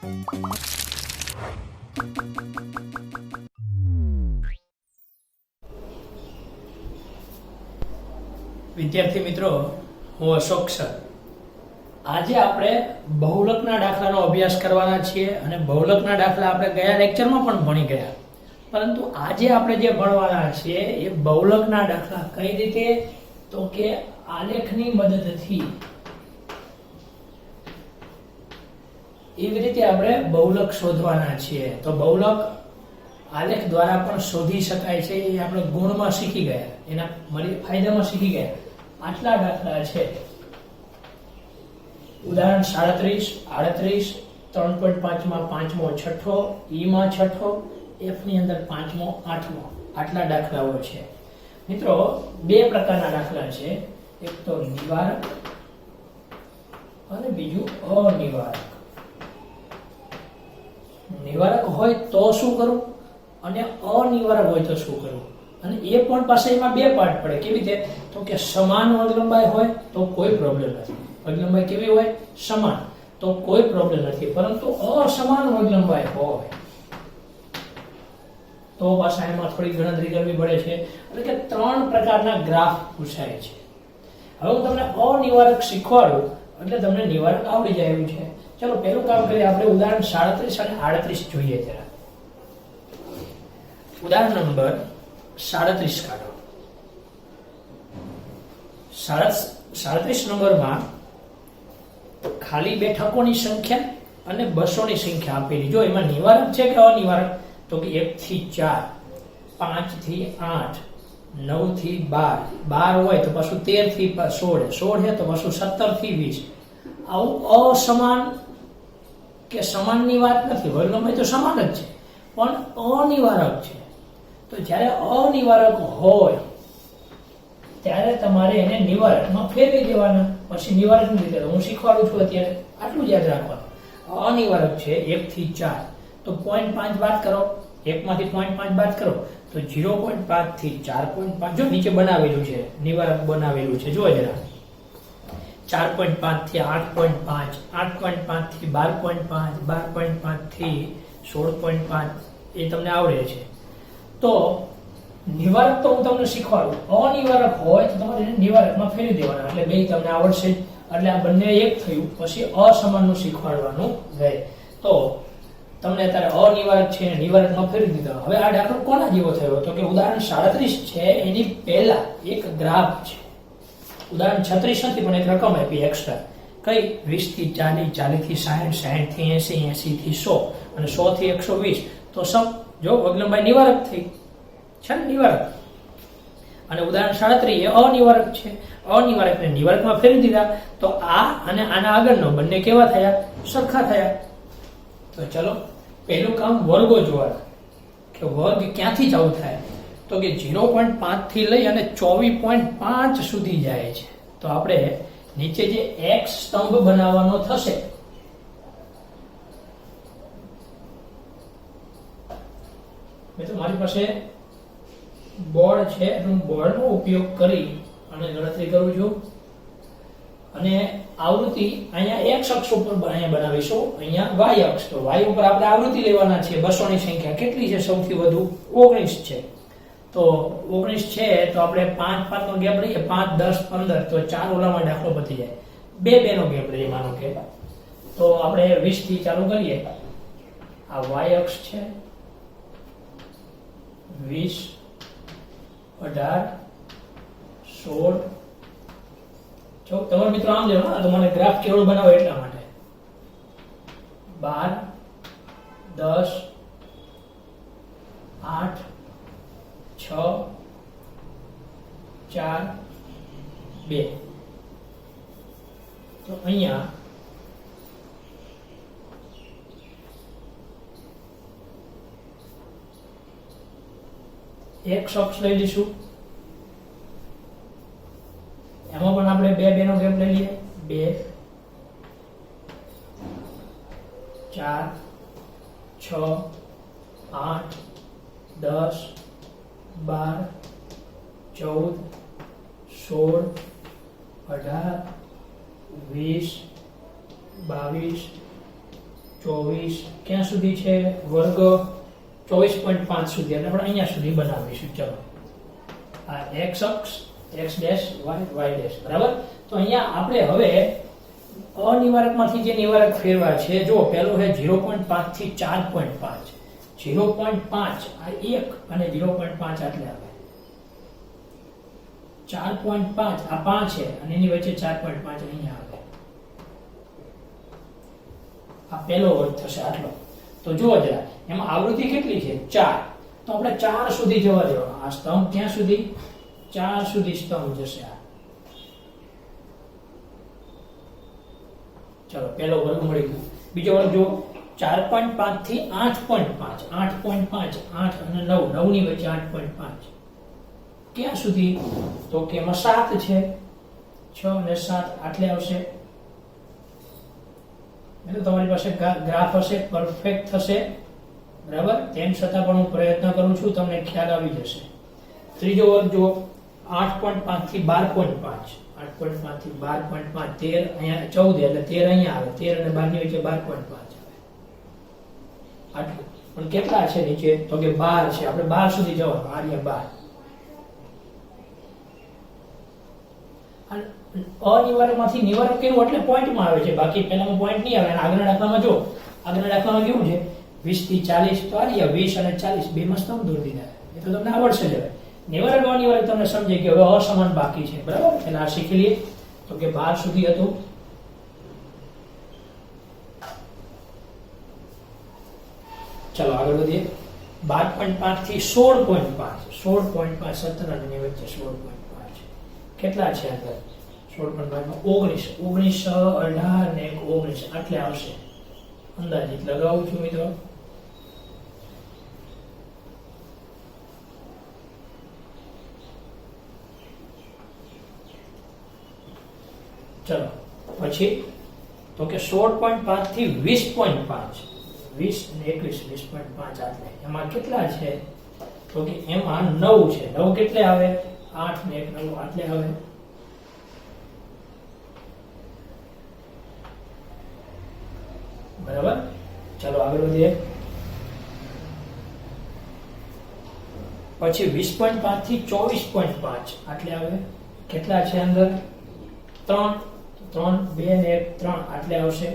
વિદ્યાર્થી મિત્રો, હું અશોક સર. આજે આપણે બહુલકના દાખલાનો અભ્યાસ કરવાના છીએ અને બહુલકના દાખલા આપણે ગયા લેક્ચરમાં પણ ભણી ગયા. પરંતુ આજે આપણે જે ભણવાના છીએ એ બહુલકના દાખલા કઈ રીતે, તો કે આલેખની મદદથી. એવી રીતે આપણે બહુલક શોધવાના છીએ. તો બહુલક આલેખ દ્વારા પણ શોધી શકાય છે, એ આપણે ગુણમાં શીખી ગયા, એના ફાયદામાં શીખી ગયા. આટલા દાખલા છે. ઉદાહરણ 37, 38, 3.5 માં પાંચમો છઠ્ઠો, ઈ માં છઠ્ઠો, એફ ની અંદર પાંચમો આઠમો, આટલા દાખલાઓ છે. મિત્રો, બે પ્રકારના દાખલા છે. એક તો નિવારક અને બીજું અનિવારક. નિવારક હોય તો શું કરવું અને અનિવારક હોય તો શું કરવું, અને એ પણ પાસે એમાં બે પાર્ટ પડે. કેવી રીતે, તો કે સમાન વર્ગ લંબાઈ હોય તો કોઈ પ્રોબ્લેમ નથી. વર્ગ લંબાઈ કેવી હોય? સમાન, તો કોઈ પ્રોબ્લેમ નથી. પરંતુ અસમાન વર્ગ લંબાઈ હોય તો પાછા એમાં થોડી ગણતરી કરવી પડે છે. એટલે કે ત્રણ પ્રકારના ગ્રાફ પૂછાય છે. હવે હું તમને અનિવારક શીખવાડું એટલે તમને નિવારક આવડી જાય એવું છે. ચલો પહેલું કામ કરીએ આપણે. ઉદાહરણ 37 અને 38 જોઈએ જરા. ઉદાહરણ નંબર 37 કાઢો. 37 નંબરમાં ખાલી બેઠકોની સંખ્યા અને બસોની સંખ્યા આપેલી. જો એમાં નિવારક છે કે અનિવારક, તો કે 1 થી 4, 5 થી 8, 9 થી 12, 12 હોય તો પાછું 13 થી 16, 16 છે તો પાછું 17 થી 20. આવું અસમાન કે સમાનની વાત નથી. વર્ગ લંબાઈ તો સમાન જ છે, પણ અનિવારક છે. તો જ્યારે અનિવારક હોય ત્યારે તમારે એને નિવારકમાં ફેરવી દેવાના. પછી નિવારકની રીતે હું શીખવાડું છું અત્યારે, આટલું જ યાદ રાખવાનું. અનિવારક છે 1 થી 4, તો 0.5 બાદ કરો. 1 માંથી 0.5 બાદ કરો તો 0.5 થી 4.5. જો નીચે બનાવેલું છે, નિવારક બનાવેલું છે, જો જરા. 4.5 થી 8.5, 8.5 થી 12.5, 12.5 થી 16.5, એ તમને આવડે છે. તો નિવારક તો હું તમને શીખવાડું. અનિવારક હોય તો તમારે નિવારકમાં ફેરવી દેવાના, એટલે બે તમને આવડશે. એટલે આ બંને એક થયું. પછી અસમાનનું શીખવાડવાનું રહે. તો તમને અત્યારે અનિવારક છે ને નિવારકમાં ફેરવી દીધા. હવે આ દાખલો કોના જેવો થયો, તો કે ઉદાહરણ 37 છે એની પહેલા એક ગ્રાફ છે. ઉદાહરણ 36 નથી, પણ એક રકમ આપી એક્સ્ટ્રા. કઈ? 20 થી 40, 40 થી 60, 60 થી 80, 80 થી 100 અને 100 થી 120. તો સમ જો વર્ગ લંબાઈ નિવારક થઈ છે ને, નિવારક. અને ઉદાહરણ 37 એ અનિવારક છે. અનિવારકને નિવારકમાં ફેરવી દીધા. તો આ અને આના આગળનો બંને કેવા થયા? સરખા થયા. તો ચલો પહેલું કામ વર્ગો જોવાના, કે વર્ગ ક્યાંથી ચાલુ થાય, તો કે 0.5 થી લઈ અને 24.5 સુધી જાય છે. તો આપણે નીચે જે x સ્તંભ બનાવવાનો થશે, મિત્રો મારી પાસે બોર્ડ છે, હું બોર્ડનો ઉપયોગ કરી અને ગણતરી કરું છું. અને આવૃત્તિ અહીંયા x અક્ષ ઉપર અહીંયા બનાવીશું, અહીંયા y અક્ષ. તો y ઉપર આપણે આવૃત્તિ લેવાના છે. બસોની સંખ્યા કેટલી છે? સૌથી વધુ 19 છે. તો 19 છે તો આપણે 5 5 નો ગેપ લઈએ, 5 10 15, તો 4 ઓલામાં દાખલો પતી જાય. 2 2 નો ગેપ લઈએ માનો કે. તો આપણે 20 થી ચાલુ કરીએ. આ y અક્ષ છે, 20, 18, 16. જો તમારા મિત્રો આમ લેવો, તો મને ગ્રાફ કેવડો બનાવો એટલા માટે. 12, 10, 8, 6, 4, 2. તો અહીંયા એક અક્ષ લઈ લઈશું. એમાં પણ આપણે 2 2 નો ગેપ લઈ લઈએ. 2, 4, 6, 8, 10, 12, 14, 16, 18, 20, 22, 24 ક્યાં સુધી છે વર્ગ 24.5 સુધી એટલે આપણે અહીંયા સુધી બનાવીશું. ચલો આ x અક્ષ x ડેશ y ડેશ બરાબર. તો અહીંયા આપણે હવે અનિવારકમાંથી જે નિવારક ફેરવા છે જો પહેલો છે 0.5 થી 4.5 0.5 આ 1 અને 0.5 આટલે આવે 4.5 આ 5 છે અને એની વચ્ચે 4.5 અહીંયા આવે આ પહેલો વર્ગ થશે આટલો. તો જુઓ જરા એમાં આવૃત્તિ કેટલી છે 4 તો આપણે 4 સુધી જવા દેવાનો. આ સ્તંભ ક્યાં સુધી 4 સુધી સ્તંભ જશે. આ ચલો પહેલો વર્ગ મળી ગયો. બીજો વર્ગ જો 4.5 થી 8.5 8.5 8 અને 9 9 ની વચ્ચે 8.5 ક્યાં સુધી તો કે એમાં 7 છે 6 અને 7 આટલે આવશે. એટલે તમારી પાસે ગ્રાફ હશે પરફેક્ટ થશે બરાબર. તેમ છતાં પણ હું પ્રયત્ન કરું છું તમને ખ્યાલ આવી જશે. ત્રીજો વર્ગ જો 8.5 થી 12.5 8.5 થી 12.5 13 અહીંયા 14 એટલે 13 અહીંયા આવે 13 અને 12 ની વચ્ચે 12.5 આવે આટલું. પણ કેટલા છે નીચે તો કે 12 છે. આપણે 12 સુધી જવાનું. આર્યા 12 અનિવારકમાંથી નિવારક કેવું એટલે પોઈન્ટમાં આવે છે. બાકી પહેલામાં પોઈન્ટ નહીં આવે. અને આગળના દાખલામાં જો આગળના દાખલામાં કેવું છે 20 થી 40 તો આર્યા 20 અને 40 બે માં સ્તંભ દોરી દીધા. એ તો તમને આવડશે જ. હવે નિવારક અનિવારક તમને સમજાય કે હવે અસમાન બાકી છે બરાબર. એટલે આ શીખી લઈએ. તો કે 12 સુધી હતું. ચલો આગળ વધીએ. 12.5 થી 16.5 16.5 17 ની વચ્ચે 16.5 કેટલા છે અંદર 16.5 માં 19 19 18 ને 19 આટલે આવશે. અંદાજિત લગાવું છું મિત્રો. ચલો પછી તો કે 16.5 થી 20.5 20 અને 21 20.5 આટલે એમાં કેટલા છે તો કે એમાં 9 છે. 9 કેટલે આવે 8 ને 1 9 આટલે આવે. બરાબર. ચલો આગળ વધીએ. પછી 20.5 થી 24.5 આટલે આવે. કેટલા છે અંદર 3 3 2 ને 1 3 આટલે આવશે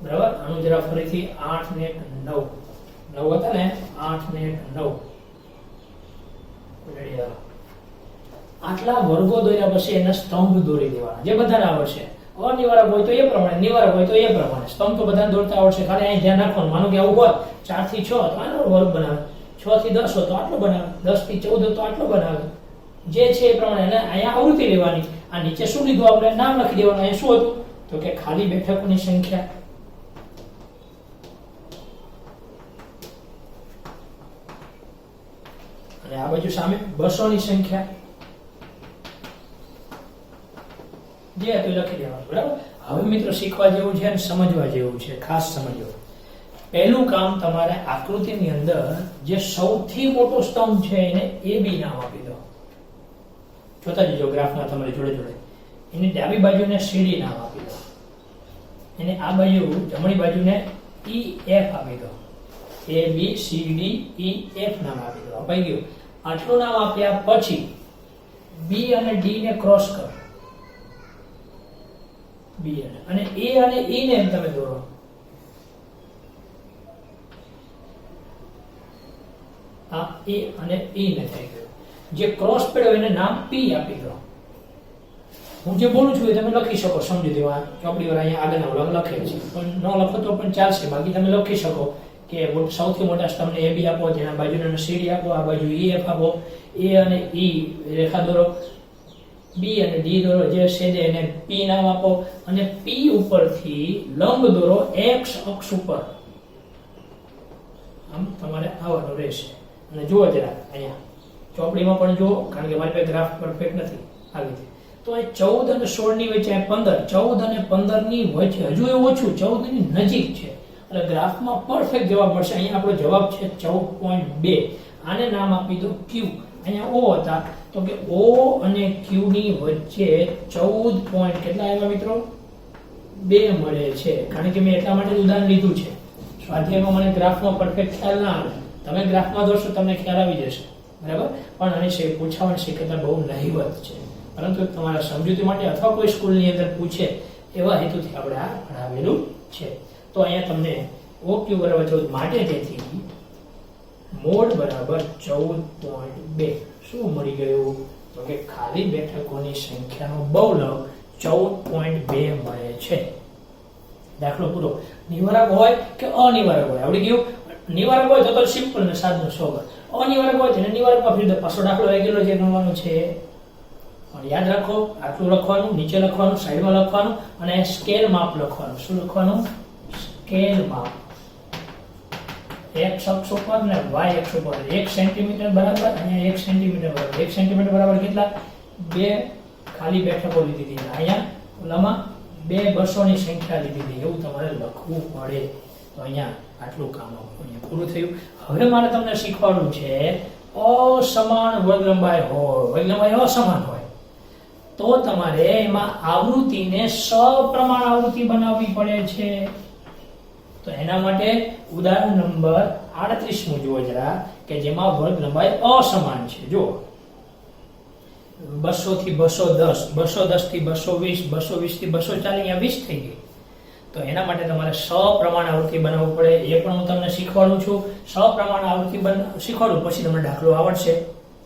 બરાબર. આનું જરા ફરીથી 8 ને 9 9 હતા ને 8 ને 9 આટલા વર્ગો દોર્યા પછી એના સ્તંભ દોરી દેવાના જે બધાને આવડશે. અનિવારક હોય તો એ પ્રમાણે નિવારક હોય તો એ પ્રમાણે. સ્તંભ તો બધાને દોરતા આવડશે. ખાલી અહીં ધ્યાન રાખવાનું. માનો કે આવું હોય 4 થી 6 તો આનો વર્ગ બનાવે 6 થી 10 હોય તો આટલો બનાવે 10 થી 14 હોય તો આટલો બનાવે. જે છે એ પ્રમાણે અને અહીંયા આવૃત્તિ લેવાની. આ નીચે શું લીધું આપણે નામ લખી દેવાનું. અહીંયા શું હતું તો કે ખાલી બેઠકોની સંખ્યા અને આ બાજુ સામે બસોની સંખ્યા જે હતું લખી દેવાનું બરાબર. હવે મિત્રો શીખવા જેવું છે અને સમજવા જેવું છે. ખાસ સમજો. પહેલું કામ તમારે આકૃતિની અંદર જે સૌથી મોટો સ્તંભ છે એને એ બી નામ આપી દો. જોતા જજો ગ્રાફમાં તમારી જોડે જોડે. એની ડાબી બાજુને સીડી નામ આપી દો. એને આ બાજુ જમણી બાજુને ઈ એફ આપી દો. A B C D E F નામ આપી દો. અપાઈ ગયું. આટલું નામ આપ્યા પછી બી અને ડી ને ક્રોસ કરો. બી અને એ અને ઈ ને તમે દોરો. આ એ અને ઈ ને થઈ ગયું. જે ક્રોસ પડ્યો એને નામ પી આપી દો. હું જે બોલું છું એ તમે લખી શકો. સમજી દેવા ચોપડી વાર અહીંયા આગળના લખે છે પણ ન લખો તો પણ ચાલશે. બાકી તમે લખી શકો કે સૌથી મોટા સ્તંભને એ બી આપો. જેના બાજુને સીડી આપો. આ બાજુ ઈ એફ આપો. એ અને ઈ રેખા દોરો. બી અને ડી દોરો. જે છેદે એને પી નામ આપો અને પી ઉપરથી લંબ દોરો એક્સ અક્ષ ઉપર. આમ તમારે આવવાનું રહેશે. અને જુઓ જરા અહીંયા ચોપડીમાં પણ જુઓ કારણ કે મારી પાસે ગ્રાફ પરફેક્ટ નથી. આવી રીતે તો આ 14 અને 16 ની વચ્ચે 15 14 અને 15 ની વચ્ચે હજુ એ ઓછું 14 ની નજીક છે. એટલે ગ્રાફમાં પરફેક્ટ જવાબ મળશે. અહીંયા આપણો જવાબ છે 14.2. આને નામ આપી દો ક્યુ. અહીંયા ઓ હતા તો કે ઓ અને ક્યુ ની વચ્ચે 14 પોઈન્ટ કેટલા આવ્યા મિત્રો 2 મળે છે. કારણ કે મેં એટલા માટે ઉદાહરણ લીધું છે. સ્વાધ્યાયમાં મને ગ્રાફમાં પરફેક્ટ ખ્યાલ ના આવે, તમે ગ્રાફમાં દોરશો તમને ખ્યાલ આવી જશે, બરાબર. પણ આની પૂછાવાની શક્યતા બહુ નહીવત છે, પરંતુ તમારા સમજૂતી માટે અથવા કોઈ સ્કૂલની અંદર પૂછે એવા હેતુથી આપણે આ ભણાવેલું છે. તો અહીંયા તમને OQ બરાબર 14 માટે તેથી મોડ બરાબર 14.2 શું મળી ગયું? તો કે ખાલી બેઠકોની સંખ્યાનો બહુલક 14.2 મળે છે. દાખલો પૂરો. નિવારક હોય કે અનિવારક હોય, આવડી ગયું. નિવારક હોય તો સિમ્પલ ને સાદું સ્વભાવ, અનિવારક હોય તેને નિવારકમાં ફેરવી દો. પાછો દાખલો રેગ્યુલર જે ગણવાનો છે. પણ યાદ રાખો, આટલું લખવાનું, નીચે લખવાનું, સાઈડમાં લખવાનું અને સ્કેલ માપ લખવાનું. શું લખવાનું? સ્કેલ માપ. x અક્ષ ઉપર ને y અક્ષ ઉપર 1 સેન્ટીમીટર બરાબર, અહીંયા 1 સેન્ટીમીટર બરાબર. 1 સેન્ટીમીટર બરાબર કેટલા? 2 ખાલી બેઠકો લીધી હતી. અહીંયા ઓલામાં 2 બસોની સંખ્યા લીધી હતી. એવું તમારે લખવું પડે. તો અહીંયા આટલું કામ અહીંયા પૂરું થયું. હવે મારે તમને શીખવાડવું છે અસમાન વર્ગ લંબાઈ હોય, વર્ગ લંબાઈ અસમાન હોય તો તમારે એમાં આવૃત્તિને સપ્રમાણ આવૃત્તિ બનાવવી પડે છે. તો એના માટે ઉદાહરણ નંબર 38 જુઓ જરા, કે જેમાં વર્ગ લંબાઈ અસમાન છે. જો 200 થી 210, 210 થી 220, 220 થી 240, અહીંયા 20 થઈ ગઈ. તો એના માટે તમારે સપ્રમાણ આવૃત્તિ બનાવવું પડે. એ પણ હું તમને શીખવાડું છું. સપ્રમાણ આવૃત્તિ શીખવાડું પછી તમને દાખલો આવડશે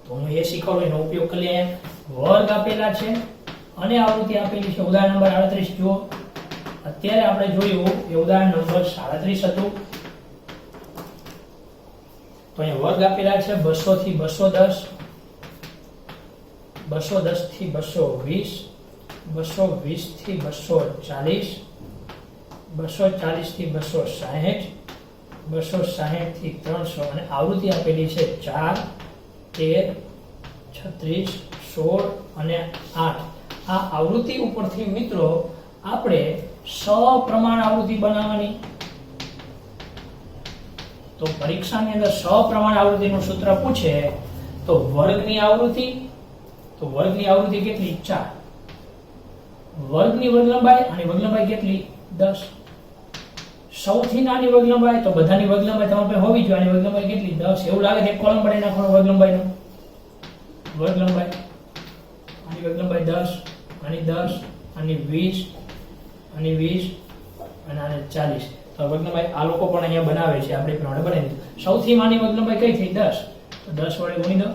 તો હું એ શીખવાડું, એનો ઉપયોગ કરી લઈએ. વર્ગ આપેલા છે અને આવૃત્તિ આપેલી છે. ઉદાહરણ નંબર 38 જુઓ. અત્યારે આપણે જોયું એ ઉદાહરણ નંબર 37 હતું. તો અહીંયા વર્ગ આપેલા છે 200 થી 210, 210 થી 220, 220 થી 240, 240 થી 260, 260 થી 300 અને આવૃત્તિ આપેલી છે 4, 13, 36, 16 અને 8. આ આવૃત્તિ ઉપરથી મિત્રો આપણે સપ્રમાણ આવૃત્તિ બનાવવાની. તો પરીક્ષાની અંદર સપ્રમાણ આવૃત્તિનું સૂત્ર પૂછે તો વર્ગની આવૃત્તિ કેટલી? 4. વર્ગની વર્ગ લંબાઈ અને વર્ગ લંબાઈ કેટલી? 10. સૌથી નાની વર્ગ લંબાઈ તો બધાની વર્ગ લંબાઈ તમારી પાસે હોવી જોઈએ. આની વર્ગ લંબાઈ કેટલી? 10. એવું લાગે છે એક કોલમ બનાવી નાખવાનો વર્ગ લંબાઈનો. વર્ગ લંબાઈ આની વર્ગ લંબાઈ 10, આની 10, આની 20, આની 20 અને આને 40. તો વર્ગ લંબાઈ આ લોકો પણ અહીંયા બનાવે છે, આપણે પ્રમાણે બનાવી દીધું. સૌથી નાની વર્ગ લંબાઈ કઈ થઈ? 10. તો 10 વડે ગુણી દો,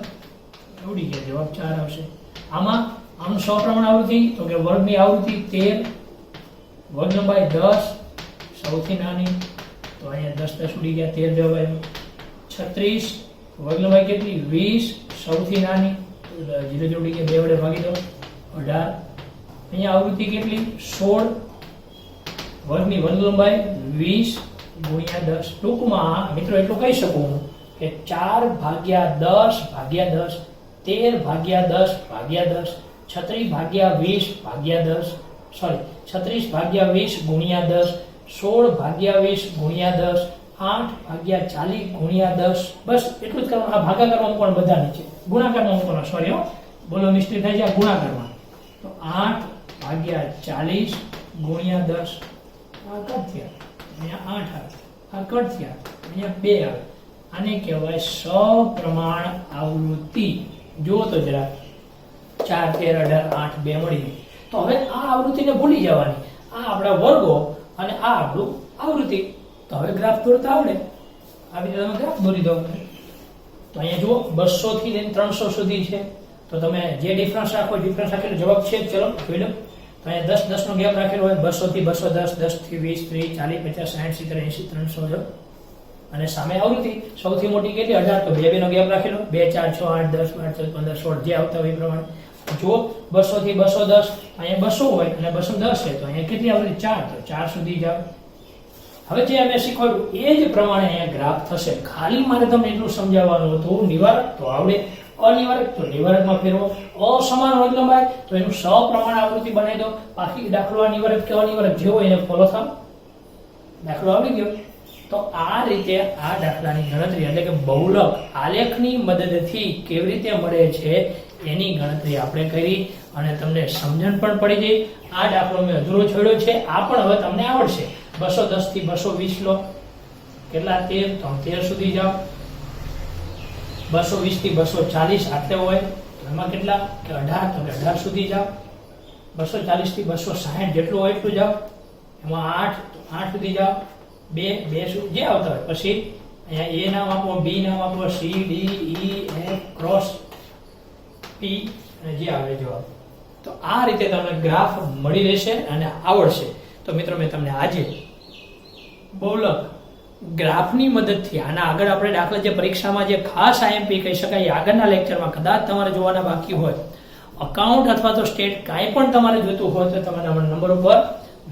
ઉડી ગયા, જવાબ 4 આવશે. આમાં આનું સપ્રમાણ આવૃત્તિ તો કે વર્ગની આવૃત્તિ 13, વર્ગ લંબાઈ 10, સૌથી નાની તો અહીંયા 10 10 ઉડી ગયા, 13 જવાબ આવ્યો. 36 વર્ગ લંબાઈ કેટલી? 20, સૌથી નાની 0 ઉડી ગયા, 2 વડે ભાગી દો, 18. અહીંયા આવૃત્તિ કેટલી? 16, વર્ગની વર્ગ લંબાઈ 20 ગુણ્યા 10. ટૂંકમાં મિત્રો એટલું કહી શકું કે 4 ભાગ્યા 10 ભાગ્યા 10, 13 ભાગ્યા 10 ભાગ્યા 10, 36 ભાગ્યા 20 ભાગ્યા 10, 36 ભાગ્યા 20 ગુણ્યા 10, 16 ભાગ્યા 20 ગુણ્યા 10, 8 ભાગ્યા 40 ગુણ્યા 10. બસ એટલું જ કરવાનું. આ ભાગાકારમાં મૂકવાનું, બધા નીચે ગુણાકારમાં મૂકવાનું. સોરી બોલો મિસ્ટેક થાય છે. આ ગુણાકારમાં તો 8 ભાગ્યા 40 ગુણ્યા 10. આ કટ થયા, અહીંયા 8 આવે, આ કટ થયા, અહીંયા 2 આવે. આને કહેવાય સપ્રમાણ આવૃત્તિ. જુઓ તો જરા, 4, 13, 18, 8, 2 મળી ગઈ. તો હવે આ આવૃત્તિને ભૂલી જવાની. આ આપણા વર્ગો અને આ આપણું આવૃત્તિ. તો હવે ગ્રાફ દોરતા આવડે. આવી રીતે તમે ગ્રાફ દોરી દો. તો અહીંયા જુઓ 200 થી લઈને 300 સુધી છે. તો તમે જે ડિફરન્સ રાખો, ડિફરન્સ રાખેલો જવાબ છે. ચલો જોઈ લો. તો અહીંયા 10 10 નો ગેપ રાખેલો હોય. 200 થી 210, 10 થી 20, 30, 40, 50, 60, 70, 80, 300 જો. અને સામે આવૃત્તિ સૌથી મોટી કેટલી? 18. તો 2 નો ગેપ રાખેલો. 2, 4, 6, 8, 10, 12, 14, 15, 16 જે આવતા હોય એ પ્રમાણે. જો 200 થી 210, અહીંયા 200 હોય અને 210 છે તો અહીંયા કેટલી આવૃત્તિ? 4. તો 4 સુધી જાવ. હવે જે અમે શીખવાડ્યું એ જ પ્રમાણે અહીંયા ગ્રાફ થશે. ખાલી મારે તમને એટલું સમજાવવાનું હતું. નિવારક તો આવડે, અનિવારક તો નિવારકમાં ફેરવો, અસમાન વર્ગ લંબાઈ તો એનું સપ્રમાણ આવૃત્તિ બનાવી દો. બાકી દાખલો નિવારક કે અનિવારક જે હોય એને ફોલો થાવ. દાખલો આવડી ગયો. તો આ રીતે આ દાખલાની ગણતરી એટલે કે બહુલક આલેખની મદદથી કેવી રીતે મળે છે એની ગણતરી આપણે કરી. અને તમને સમજણ પણ પડી ગઈ. આ દાખલો મેં અધૂરો છોડ્યો છે, આ પણ હવે તમને આવડશે. 210 થી 220 લો, કેટલા 13, તો 13 સુધી જાઓ. 220 થી 240 આટલે હોય તો એમાં કેટલા કે 18, તો 18 સુધી જાઓ. 240 થી 260 જેટલું હોય એટલું જાઓ. એમાં 8, તો 8 સુધી જાઓ. 2 સુધી જે આવતા હોય. પછી અહીંયા A નામ આપો, B નામ આપો, C D E F cross P અને જે આવે જવાબ. તો આ રીતે તમને ગ્રાફ મળી રહેશે અને આવડશે. તો મિત્રો મેં તમને આજે બહુલક ગ્રાફની મદદથી આના આગળ આપણે દાખલા જે પરીક્ષામાં જે ખાસ આઈએમપી કહી શકાય આગળના લેક્ચરમાં કદાચ તમારે જોવાના બાકી હોય, અકાઉન્ટ અથવા તો સ્ટેટ કાંઈ પણ તમારે જોતું હોય તો તમે નંબર ઉપર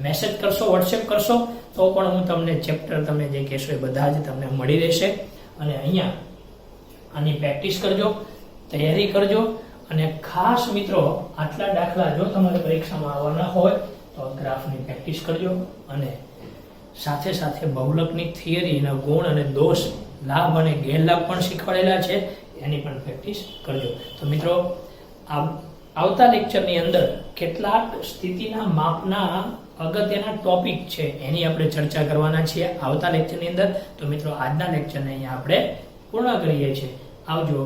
મેસેજ કરશો, વોટ્સએપ કરશો તો પણ હું તમને ચેપ્ટર તમે જે કહેશો એ બધા જ તમને મળી રહેશે. અને અહીંયા આની પ્રેક્ટિસ કરજો, તૈયારી કરજો. અને ખાસ મિત્રો આટલા દાખલા જો તમારે પરીક્ષામાં આવવાના હોય તો ગ્રાફની પ્રેક્ટિસ કરજો અને સાથે સાથે બહુલકની થિયરીના ગુણ અને દોષ, લાભ અને ગેરલાભ પણ શીખવાડેલા છે, એની પણ પ્રેક્ટિસ કરજો. તો મિત્રો આવતા લેક્ચરની અંદર કેટલાક સ્થિતિના માપના અગત્યના ટોપિક છે એની આપણે ચર્ચા કરવાના છીએ આવતા લેક્ચરની અંદર. તો મિત્રો આજના લેક્ચરને અહીંયા આપણે પૂર્ણ કરીએ છીએ. આવજો.